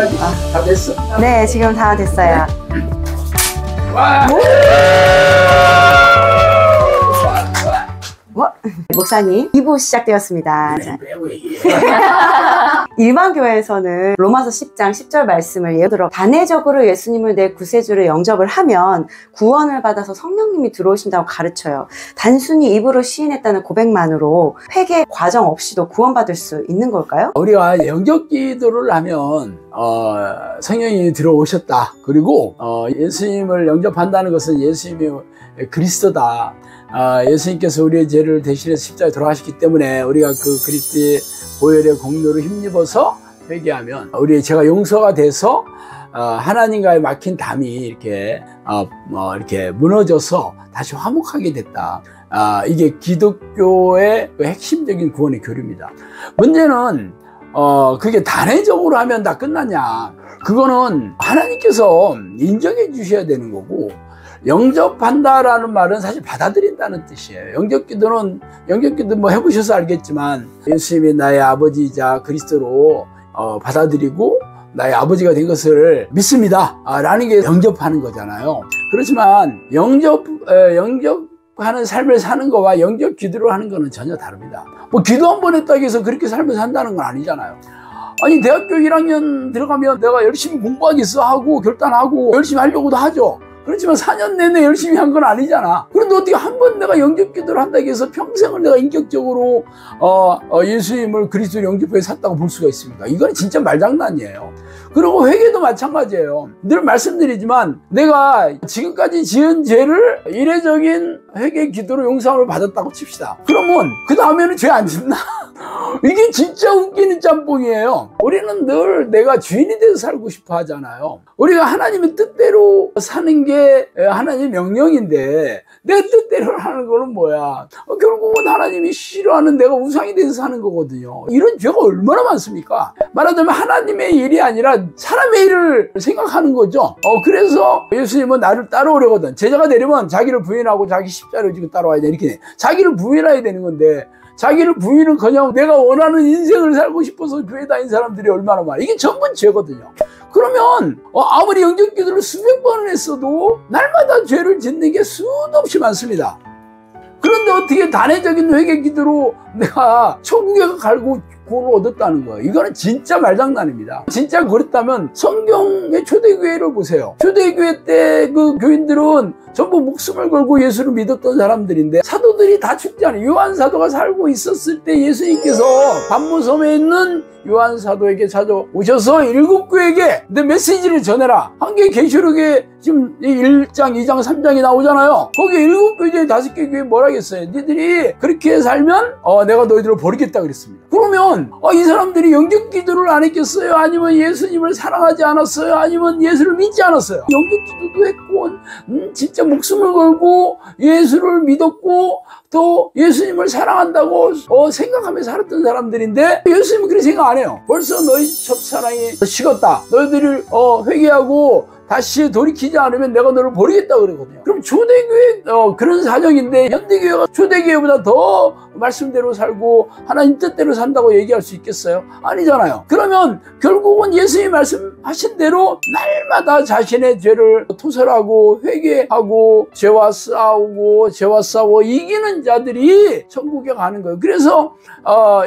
당연하지. 다 됐어? 네, 지금 다 됐어요. 와! 목사님 2부 시작되었습니다. 자, 일반 교회에서는 로마서 10장 10절 말씀을 예를 들어 단회적으로 예수님을 내 구세주로 영접을 하면 구원을 받아서 성령님이 들어오신다고 가르쳐요. 단순히 입으로 시인했다는 고백만으로 회개 과정 없이도 구원받을 수 있는 걸까요? 우리가 영접 기도를 하면 성령이 들어오셨다. 그리고 예수님을 영접한다는 것은 예수님이 그리스도다. 예수님께서 우리의 죄를 대신해서 십자가에 돌아가셨기 때문에 우리가 그 그리스도의 보혈의 공로를 힘입어서 회개하면 우리의 죄가 용서가 돼서 하나님과의 막힌 담이 이렇게 무너져서 다시 화목하게 됐다. 이게 기독교의 핵심적인 구원의 교리입니다. 문제는 그게 단회적으로 하면 다 끝났냐? 그거는 하나님께서 인정해 주셔야 되는 거고, 영접한다라는 말은 사실 받아들인다는 뜻이에요. 영접기도는, 영접기도 뭐 해보셔서 알겠지만 예수님이 나의 아버지이자 그리스도로 받아들이고 나의 아버지가 된 것을 믿습니다 라는 게 영접하는 거잖아요. 그렇지만 영접하는 삶을 사는 거와 영접 기도를 하는 거는 전혀 다릅니다. 뭐 기도 한 번 했다고 해서 그렇게 삶을 산다는 건 아니잖아요. 아니, 대학교 1학년 들어가면 내가 열심히 공부하겠어 하고 결단하고 열심히 하려고도 하죠. 그렇지만 4년 내내 열심히 한 건 아니잖아. 그런데 어떻게 한 번 내가 영접 기도를 한다고 해서 평생을 내가 인격적으로 예수님을 그리스도로 영접해 샀다고 볼 수가 있습니까? 이건 진짜 말장난이에요. 그리고 회개도 마찬가지예요. 늘 말씀드리지만 내가 지금까지 지은 죄를 이례적인 회개 기도로 용서를 받았다고 칩시다. 그러면 그 다음에는 죄 안 짓나? 이게 진짜 웃기는 짬뽕이에요. 우리는 늘 내가 주인이 돼서 살고 싶어 하잖아요. 우리가 하나님의 뜻대로 사는 게 하나님의 명령인데 내 뜻대로 하는 거는 뭐야? 결국은 하나님이 싫어하는 내가 우상이 돼서 사는 거거든요. 이런 죄가 얼마나 많습니까? 말하자면 하나님의 일이 아니라 사람의 일을 생각하는 거죠. 그래서 예수님은 나를 따라오려거든. 제자가 되려면 자기를 부인하고 자기 십자가를 지고 따라와야 돼. 이렇게 자기를 부인해야 되는 건데, 자기를 부인은 그냥 내가 원하는 인생을 살고 싶어서 교회 다니는 사람들이 얼마나 많아. 이게 전부 죄거든요. 그러면 아무리 영접 기도를 수백 번을 했어도 날마다 죄를 짓는 게 수도 없이 많습니다. 그런데 어떻게 단회적인 회개 기도로 내가 천국에 갈고 구원을 얻었다는 거예요. 이거는 진짜 말장난입니다. 진짜 그랬다면 성경의 초대교회를 보세요. 초대교회 때 그 교인들은 전부 목숨을 걸고 예수를 믿었던 사람들인데 사도들이 다 죽지 않아요. 요한 사도가 살고 있었을 때 예수님께서 반모섬에 있는 요한 사도에게 찾아오셔서 7교회에게 내 메시지를 전해라. 한계계시록에 지금 1장, 2장, 3장이 나오잖아요. 거기 7교회 중에 5개 교회 뭐라 했어요? 니들이 그렇게 살면 내가 너희들을 버리겠다 그랬습니다. 그러면 이 사람들이 영접 기도를 안 했겠어요? 아니면 예수님을 사랑하지 않았어요? 아니면 예수를 믿지 않았어요? 영접 기도도 했고 진짜 목숨을 걸고 예수를 믿었고 또 예수님을 사랑한다고 생각하며 살았던 사람들인데 예수님은 그렇게 생각 안 해요. 벌써 너희 첫사랑이 식었다. 너희들을 회개하고 다시 돌이키지 않으면 내가 너를 버리겠다 그러거든요. 그럼 초대교회 그런 사정인데 현대교회가 초대교회보다 더 말씀대로 살고 하나님 뜻대로 산다고 얘기할 수 있겠어요? 아니잖아요. 그러면 결국은 예수님이 말씀하신 대로 날마다 자신의 죄를 토설하고 회개하고 죄와 싸워 이기는 자들이 천국에 가는 거예요. 그래서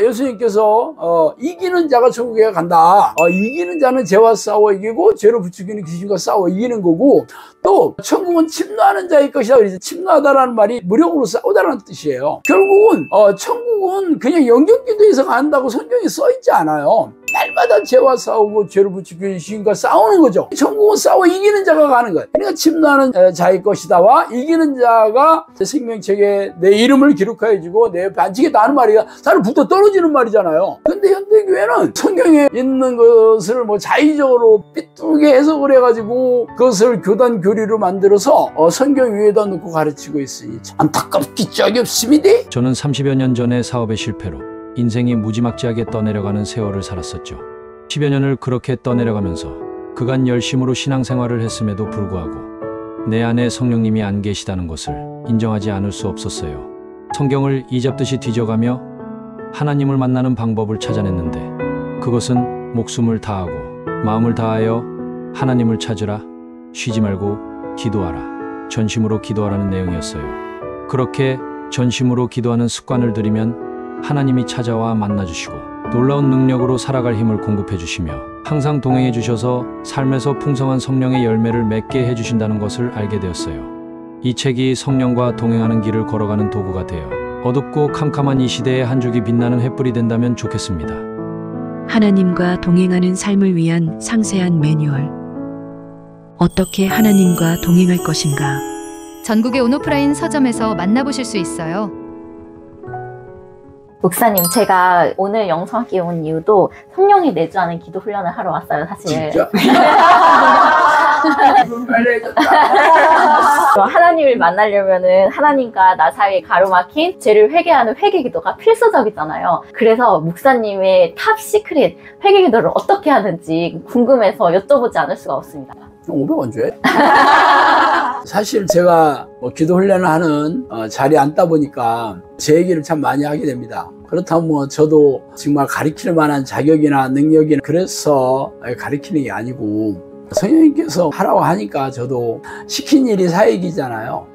예수님께서 이기는 자가 천국에 간다. 이기는 자는 죄와 싸워 이기고 죄로 부추기는 귀신과 싸워 이기는 거고, 또 천국은 침노하는 자의 것이다. 그래서 침노하다라는 말이 무력으로 싸우다라는 뜻이에요. 결국은 천국은 그냥 영접기도에서 간다고 성경에 써있지 않아요. 날마다 죄와 싸우고 죄로 부추기는 귀신과 싸우는 거죠. 천국은 싸워 이기는 자가 가는 거예요. 그러니까 침노하는 자의 것이다와 이기는 자가 생명책에 내 이름을 기록하여 주고 내 옆에 앉히겠다 하는 말이야. 사람 붙어 떨어지는 말이잖아요. 근데 현대교회는 성경에 있는 것을 뭐 자의적으로 삐뚤게 해석을 해가지고 그것을 교단 교리로 만들어서 성경 위에다 놓고 가르치고 있으니 참 안타깝기 짝이 없습니다. 저는 30여 년 전에 사업의 실패로 인생이 무지막지하게 떠내려가는 세월을 살았었죠. 10여 년을 그렇게 떠내려가면서 그간 열심으로 신앙생활을 했음에도 불구하고 내 안에 성령님이 안 계시다는 것을 인정하지 않을 수 없었어요. 성경을 이잡듯이 뒤져가며 하나님을 만나는 방법을 찾아냈는데 그것은 목숨을 다하고 마음을 다하여 하나님을 찾으라. 쉬지 말고 기도하라. 전심으로 기도하라는 내용이었어요. 그렇게 전심으로 기도하는 습관을 들이면 하나님이 찾아와 만나주시고 놀라운 능력으로 살아갈 힘을 공급해 주시며 항상 동행해 주셔서 삶에서 풍성한 성령의 열매를 맺게 해 주신다는 것을 알게 되었어요. 이 책이 성령과 동행하는 길을 걸어가는 도구가 되어 어둡고 캄캄한 이 시대에 한 줄기 빛나는 횃불이 된다면 좋겠습니다. 하나님과 동행하는 삶을 위한 상세한 매뉴얼. 어떻게 하나님과 동행할 것인가? 전국의 온오프라인 서점에서 만나보실 수 있어요. 목사님, 제가 오늘 영성학기에 온 이유도 성령이 내주하는 기도 훈련을 하러 왔어요, 사실. 진짜? 하나님을 만나려면은 하나님과 나 사이에 가로막힌 죄를 회개하는 회개 기도가 필수적이잖아요. 그래서 목사님의 탑 시크릿 회개 기도를 어떻게 하는지 궁금해서 여쭤보지 않을 수가 없습니다. 500원 줘요? 사실 제가 기도 훈련을 하는 자리에 앉다 보니까 제 얘기를 참 많이 하게 됩니다. 그렇다면 뭐 저도 정말 가르칠 만한 자격이나 능력이 그래서 가르치는 게 아니고 성령님께서 하라고 하니까 저도 시킨 일이 사역이잖아요.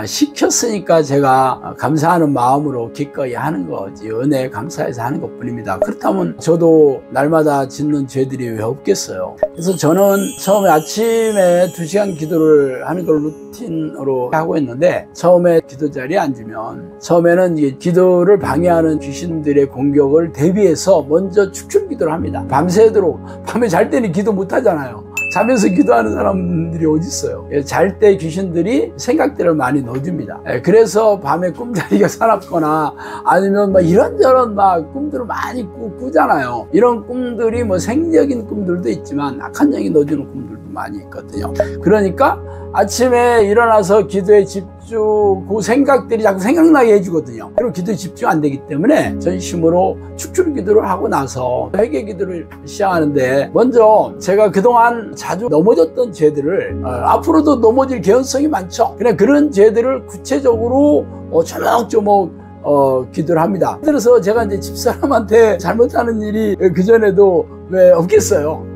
시켰으니까 제가 감사하는 마음으로 기꺼이 하는 거지, 은혜에 감사해서 하는 것 뿐입니다. 그렇다면 저도 날마다 짓는 죄들이 왜 없겠어요. 그래서 저는 처음에 아침에 2시간 기도를 하는 걸 루틴으로 하고 있는데, 처음에 기도 자리에 앉으면 처음에는 이제 기도를 방해하는 귀신들의 공격을 대비해서 먼저 축출 기도를 합니다. 밤새도록. 밤에 잘 때는 기도 못 하잖아요. 자면서 기도하는 사람들이 어디 있어요. 잘 때 귀신들이 생각들을 많이 넣어줍니다. 그래서 밤에 꿈자리가 사납거나 아니면 막 이런저런 막 꿈들을 많이 꾸잖아요. 이런 꿈들이 뭐 생적인 꿈들도 있지만 악한 영이 넣어주는 꿈들도 많이 있거든요. 그러니까 아침에 일어나서 기도에 집중, 그 생각들이 자꾸 생각나게 해주거든요. 그리고 기도에 집중 안 되기 때문에 전심으로 축출 기도를 하고 나서 회개 기도를 시작하는데, 먼저 제가 그동안 자주 넘어졌던 죄들을 앞으로도 넘어질 개연성이 많죠. 그냥 그런 죄들을 구체적으로 조목조목 기도를 합니다. 예를 들어서 제가 이제 집사람한테 잘못하는 일이 그전에도 왜 없겠어요.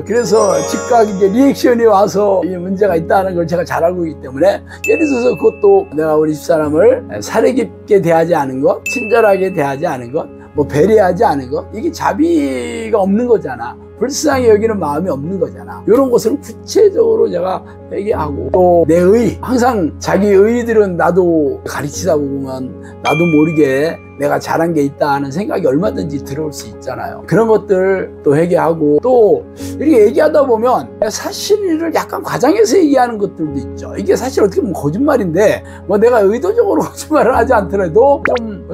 그래서 즉각 이제 리액션이 와서 이 문제가 있다는 걸 제가 잘 알고 있기 때문에, 예를 들어서 그것도 내가 우리 집사람을 사려 깊게 대하지 않은 것, 친절하게 대하지 않은 것, 뭐 배려하지 않은 것, 이게 자비가 없는 거잖아. 불쌍히 여기는 마음이 없는 거잖아. 이런 것을 구체적으로 제가 회개하고, 또 내 의, 항상 자기 의들은 나도 가르치다 보면 나도 모르게 내가 잘한 게 있다 하는 생각이 얼마든지 들어올 수 있잖아요. 그런 것들 또 회개하고, 또 이렇게 얘기하다 보면 사실을 약간 과장해서 얘기하는 것들도 있죠. 이게 사실 어떻게 보면 거짓말인데, 뭐 내가 의도적으로 거짓말을 하지 않더라도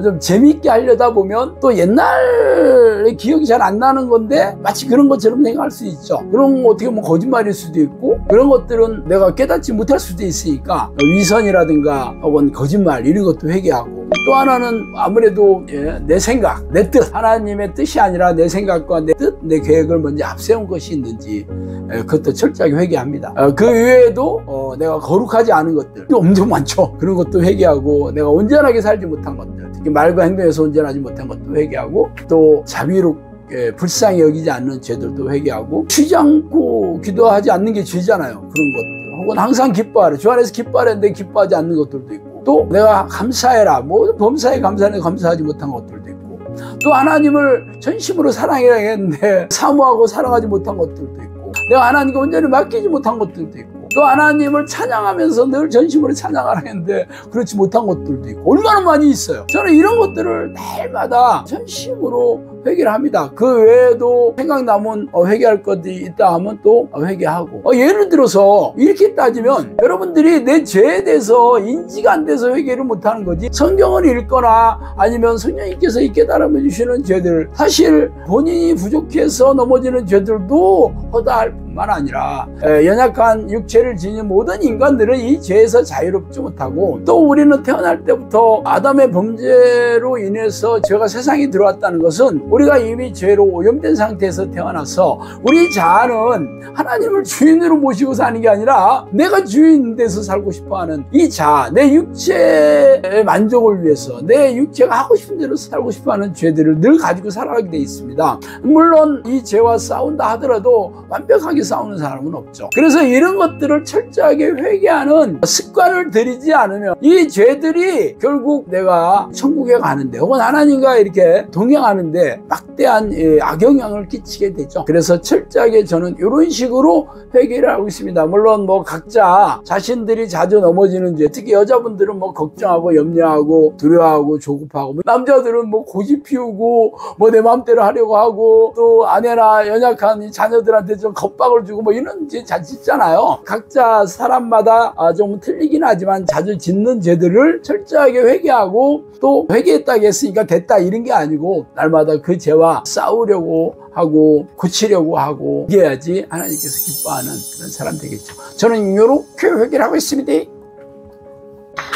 좀 재미있게 하려다 보면 또 옛날의 기억이 잘 안 나는 건데 마치 그런 것처럼 생각할 수 있죠. 그런 거 어떻게 보면 거짓말일 수도 있고, 그런 것들은 내가 깨닫지 못할 수도 있으니까 위선이라든가 혹은 거짓말 이런 것도 회개하고, 또 하나는 아무래도 내 생각, 내 뜻, 하나님의 뜻이 아니라 내 생각과 내 뜻, 내 계획을 먼저 앞세운 것이 있는지 그것도 철저하게 회개합니다. 그 이외에도 내가 거룩하지 않은 것들도 엄청 많죠. 그런 것도 회개하고, 내가 온전하게 살지 못한 것들, 특히 말과 행동에서 온전하지 못한 것도 회개하고, 또 자비롭게 불쌍히 여기지 않는 죄들도 회개하고, 쉬지 않고 기도하지 않는 게 죄잖아요. 그런 것들, 혹은 항상 기뻐하라, 주 안에서 기뻐하는데 기뻐하지 않는 것들도 있고, 또 내가 감사해라, 모든 범사에 감사하는데 감사하지 못한 것들도 있고, 또 하나님을 전심으로 사랑해야 했는데 사모하고 사랑하지 못한 것들도 있고, 내가 하나님께 온전히 맡기지 못한 것들도 있고, 또 하나님을 찬양하면서 늘 전심으로 찬양하라 했는데 그렇지 못한 것들도 있고, 얼마나 많이 있어요. 저는 이런 것들을 매일마다 전심으로 회개를 합니다. 그 외에도 생각나면 회개할 것들이 있다 하면 또 회개하고, 예를 들어서 이렇게 따지면 여러분들이 내 죄에 대해서 인지가 안 돼서 회개를 못하는 거지, 성경을 읽거나 아니면 성령님께서 깨달아 주시는 죄들, 사실 본인이 부족해서 넘어지는 죄들도 허다할 뿐만 뿐만 아니라 연약한 육체를 지닌 모든 인간들은 이 죄에서 자유롭지 못하고, 또 우리는 태어날 때부터 아담의 범죄로 인해서 죄가 세상에 들어왔다는 것은 우리가 이미 죄로 오염된 상태에서 태어나서 우리 자아는 하나님을 주인으로 모시고 사는 게 아니라 내가 주인 돼서 살고 싶어하는 이 자아, 내 육체의 만족을 위해서 내 육체가 하고 싶은 대로 살고 싶어하는 죄들을 늘 가지고 살아가게 돼 있습니다. 물론 이 죄와 싸운다 하더라도 완벽하게 싸우는 사람은 없죠. 그래서 이런 것들을 철저하게 회개하는 습관을 들이지 않으면 이 죄들이 결국 내가 천국에 가는데 혹은 하나님과 이렇게 동행하는데 막대한 악영향을 끼치게 되죠. 그래서 철저하게 저는 이런 식으로 회개를 하고 있습니다. 물론 뭐 각자 자신들이 자주 넘어지는 죄, 특히 여자분들은 뭐 걱정하고 염려하고 두려워하고 조급하고, 남자들은 뭐 고집 피우고 뭐 내 마음대로 하려고 하고, 또 아내나 연약한 자녀들한테 좀 겁박을 주고 뭐 이런 죄 잘 짓잖아요. 각자 사람마다 좀 틀리긴 하지만 자주 짓는 죄들을 철저하게 회개하고, 또 회개했다고 했으니까 됐다 이런 게 아니고 날마다 그 죄와 싸우려고 하고 고치려고 하고, 이겨야지 하나님께서 기뻐하는 그런 사람 되겠죠. 저는 이렇게 회개를 하고 있습니다.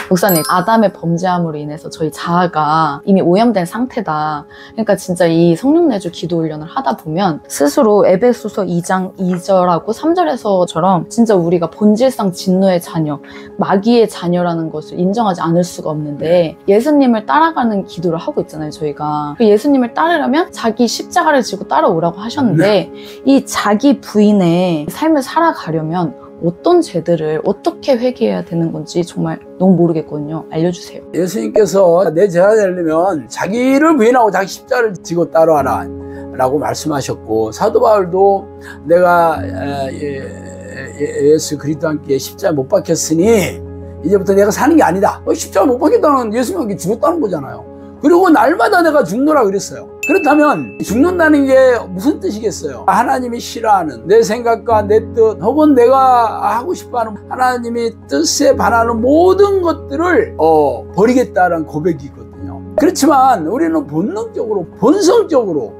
목사님, 아담의 범죄함으로 인해서 저희 자아가 이미 오염된 상태다. 그러니까 진짜 이 성령 내주 기도 훈련을 하다 보면 스스로 에베소서 2장 2절하고 3절에서처럼 진짜 우리가 본질상 진노의 자녀, 마귀의 자녀라는 것을 인정하지 않을 수가 없는데, 예수님을 따라가는 기도를 하고 있잖아요, 저희가. 그 예수님을 따르려면 자기 십자가를 지고 따라오라고 하셨는데, 이 자기 부인의 삶을 살아가려면 어떤 죄들을 어떻게 회개해야 되는 건지 정말 너무 모르겠거든요. 알려주세요. 예수님께서 내 제자 되려면 자기를 부인하고 자기 십자가를 지고 따라와라 라고 말씀하셨고, 사도 바울도 내가 예수 그리스도와 함께 십자가에 못 박혔으니 이제부터 내가 사는 게 아니다. 십자가에 못 박혔다는 예수님과 함께 죽었다는 거잖아요. 그리고 날마다 내가 죽노라 그랬어요. 그렇다면 죽는다는 게 무슨 뜻이겠어요? 하나님이 싫어하는 내 생각과 내 뜻, 혹은 내가 하고 싶어하는 하나님의 뜻에 반하는 모든 것들을 버리겠다는 고백이거든요. 그렇지만 우리는 본능적으로, 본성적으로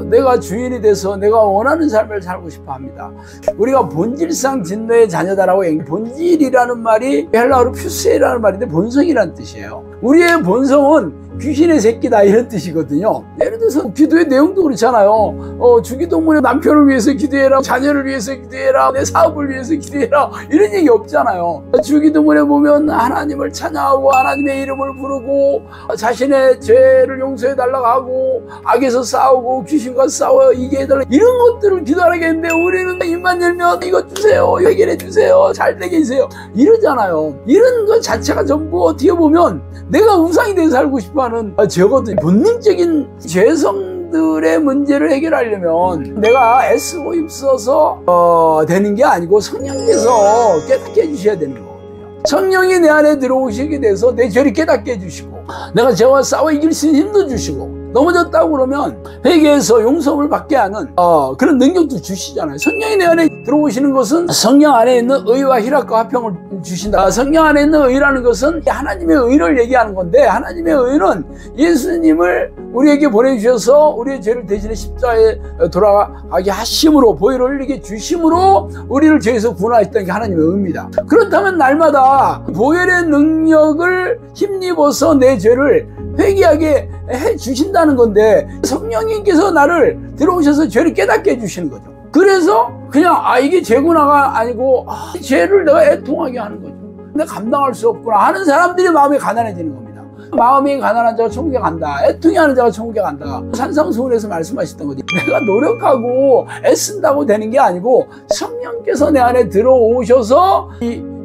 내가 주인이 돼서 내가 원하는 삶을 살고 싶어 합니다. 우리가 본질상 진노의 자녀다라고, 본질이라는 말이 헬라어로 퓨세라는 말인데 본성이라는 뜻이에요. 우리의 본성은 귀신의 새끼다 이런 뜻이거든요. 예를 들어서 기도의 내용도 그렇잖아요. 주기도문에 남편을 위해서 기도해라, 자녀를 위해서 기도해라, 내 사업을 위해서 기도해라 이런 얘기 없잖아요. 주기도문에 보면 하나님을 찬양하고 하나님의 이름을 부르고 자신의 죄를 용서해 달라고 하고, 악에서 싸우고 귀신과 싸워 이게 해달라 이런 것들을 기도하게 했는데, 우리는 입만 열면 이것 주세요, 해결해 주세요, 잘 되게 해주세요 이러잖아요. 이런 것 자체가 전부 어떻게 보면 내가 우상이 돼서 살고 싶어하는 죄거든요. 본능적인 죄성들의 문제를 해결하려면 내가 애쓰고 힘써서 되는 게 아니고 성령께서 깨닫게 해주셔야 되는 거거든요. 성령이 내 안에 들어오시게 돼서 내 죄를 깨닫게 해주시고, 내가 죄와 싸워 이길 수 있는 힘도 주시고, 넘어졌다고 그러면 회개해서 용서를 받게 하는 그런 능력도 주시잖아요. 성령이 내 안에 들어오시는 것은 성령 안에 있는 의와 희락과 화평을 주신다. 성령 안에 있는 의라는 것은 하나님의 의를 얘기하는 건데, 하나님의 의는 예수님을 우리에게 보내주셔서 우리의 죄를 대신해 십자가에 돌아가게 하심으로, 보혈을 흘리게 주심으로 우리를 죄에서 구원하셨다는 게 하나님의 의입니다. 그렇다면 날마다 보혈의 능력을 힘입어서 내 죄를 회개하게 해 주신다는 건데, 성령님께서 나를 들어오셔서 죄를 깨닫게 해주시는 거죠. 그래서 그냥 이게 죄구나가 아니고 이 죄를 내가 애통하게 하는 거죠. 내가 감당할 수 없구나 하는 사람들이 마음이 가난해지는 겁니다. 마음이 가난한 자가 천국에 간다, 애통이 하는 자가 천국에 간다. 산상수훈에서 말씀하셨던 거지. 내가 노력하고 애쓴다고 되는 게 아니고 성령께서 내 안에 들어오셔서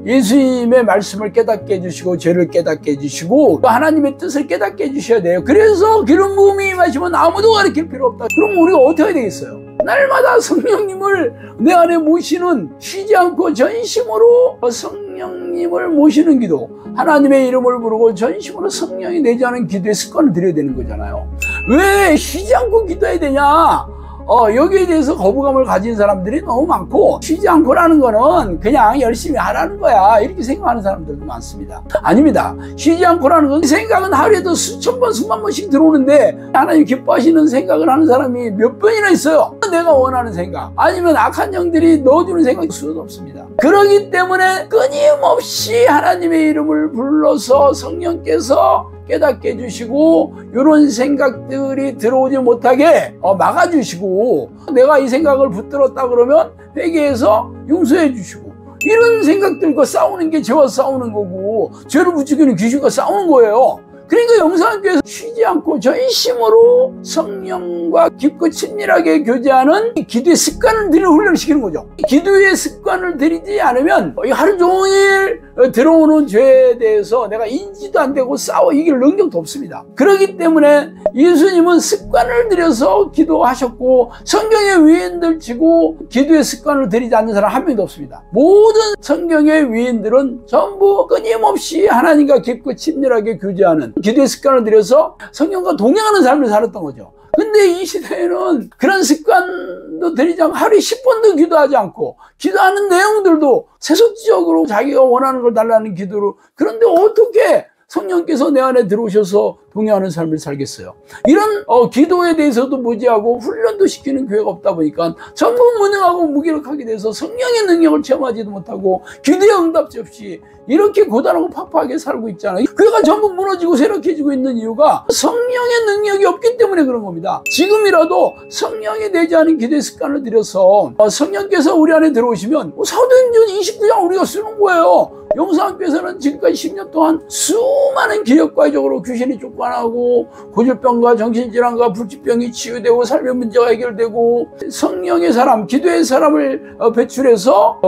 예수님의 말씀을 깨닫게 해주시고, 죄를 깨닫게 해주시고, 또 하나님의 뜻을 깨닫게 해주셔야 돼요. 그래서 기름 부음이 임하시면 아무도 가르칠 필요 없다. 그럼 우리가 어떻게 해야 되겠어요? 날마다 성령님을 내 안에 모시는, 쉬지 않고 전심으로 성령님을 모시는 기도, 하나님의 이름을 부르고 전심으로 성령이 내주하는 기도의 습관을 들여야 되는 거잖아요. 왜 쉬지 않고 기도해야 되냐? 여기에 대해서 거부감을 가진 사람들이 너무 많고, 쉬지 않고라는 거는 그냥 열심히 하라는 거야 이렇게 생각하는 사람들도 많습니다. 아닙니다. 쉬지 않고라는 건, 생각은 하루에도 수천 번 수만 번씩 들어오는데 하나님 기뻐하시는 생각을 하는 사람이 몇 번이나 있어요. 내가 원하는 생각 아니면 악한 영들이 넣어주는 생각일 수는 없습니다. 그렇기 때문에 끊임없이 하나님의 이름을 불러서 성령께서 깨닫게 해주시고 이런 생각들이 들어오지 못하게 막아주시고, 내가 이 생각을 붙들었다 그러면 회개해서 용서해 주시고, 이런 생각들과 싸우는 게 죄와 싸우는 거고 죄를 부추기는 귀신과 싸우는 거예요. 그러니까 영상교회에서 쉬지 않고 전심으로 성령과 깊고 친밀하게 교제하는 기도의 습관을 들여 훈련시키는 거죠. 기도의 습관을 들이지 않으면 하루 종일 들어오는 죄에 대해서 내가 인지도 안 되고 싸워 이길 능력도 없습니다. 그렇기 때문에 예수님은 습관을 들여서 기도하셨고, 성경의 위인들 치고 기도의 습관을 들이지 않는 사람 한 명도 없습니다. 모든 성경의 위인들은 전부 끊임없이 하나님과 깊고 친밀하게 교제하는 기도의 습관을 들여서 성령과 동행하는 삶을 살았던 거죠. 근데 이 시대에는 그런 습관도 들이지 않고 하루에 10번도 기도하지 않고, 기도하는 내용들도 세속적으로 자기가 원하는 걸 달라는 기도로, 그런데 어떻게 성령께서 내 안에 들어오셔서 동행하는 삶을 살겠어요? 이런 기도에 대해서도 무지하고 훈련도 시키는 교회가 없다 보니까 전부 무능하고 무기력하게 돼서 성령의 능력을 체험하지도 못하고 기도의 응답지 없이 이렇게 고단하고 팍팍하게 살고 있잖아요. 교회가 전부 무너지고 쇠락해지고 있는 이유가 성령의 능력이 없기 때문에 그런 겁니다. 지금이라도 성령이 되지 않은 기도의 습관을 들여서 성령께서 우리 안에 들어오시면 사도행전 29장 우리가 쓰는 거예요. 영상교회에서는 지금까지 10년 동안 수많은 기력과적으로 귀신이 쫓겨나고 고질병과 정신질환과 불치병이 치유되고 삶의 문제가 해결되고, 성령의 사람, 기도의 사람을 배출해서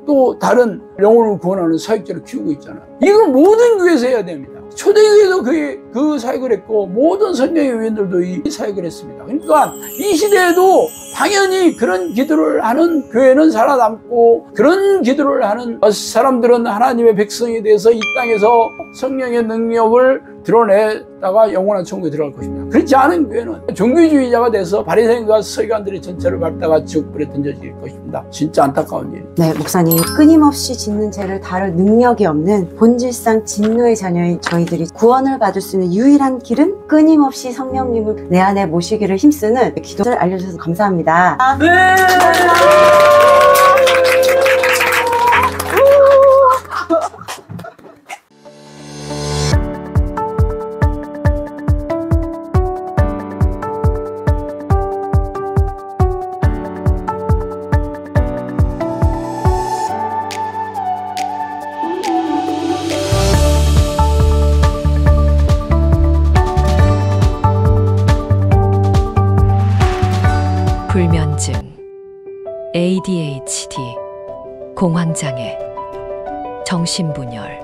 또 다른 영혼을 구원하는 사역자를 키우고 있잖아요. 이걸 모든 교회에서 해야 됩니다. 초대교회도 그 사역을 했고 모든 성령의 위원들도 이 사역을 했습니다. 그러니까 이 시대에도 당연히 그런 기도를 하는 교회는 살아남고, 그런 기도를 하는 사람들은 하나님의 백성에 대해서 이 땅에서 성령의 능력을 드러내다가 영원한 천국에 들어갈 것입니다. 그렇지 않은 교회는 종교주의자가 돼서 바리새인과 서기관들의 전체를 밟다가 지옥불에 던져질 것입니다. 진짜 안타까운 일. 네, 목사님, 끊임없이 짓는 죄를 다룰 능력이 없는 본질상 진노의 자녀인 저희들이 구원을 받을 수 있는 유일한 길은 끊임없이 성령님을 내 안에 모시기를 힘쓰는 기도를 알려주셔서 감사합니다. 네. 불면증, ADHD, 공황장애, 정신분열,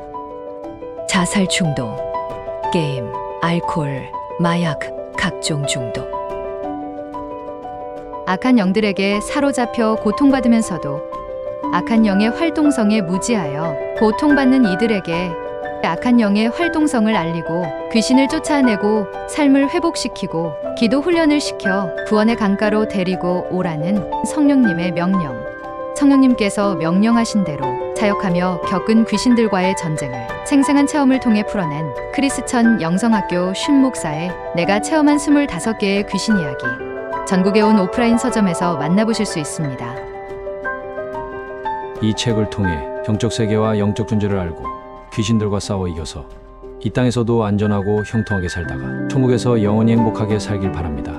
자살 충동, 게임, 알코올, 마약, 각종 중독. 악한 영들에게 사로잡혀 고통받으면서도 악한 영의 활동성에 무지하여 고통받는 이들에게 악한 영의 활동성을 알리고 귀신을 쫓아내고 삶을 회복시키고 기도 훈련을 시켜 구원의 강가로 데리고 오라는 성령님의 명령. 성령님께서 명령하신 대로 사역하며 겪은 귀신들과의 전쟁을 생생한 체험을 통해 풀어낸 크리스천 영성학교 슌 목사의 내가 체험한 25개의 귀신 이야기. 전국에 온 오프라인 서점에서 만나보실 수 있습니다. 이 책을 통해 영적 세계와 영적 존재를 알고 귀신들과 싸워 이겨서 이 땅에서도 안전하고 형통하게 살다가 천국에서 영원히 행복하게 살길 바랍니다.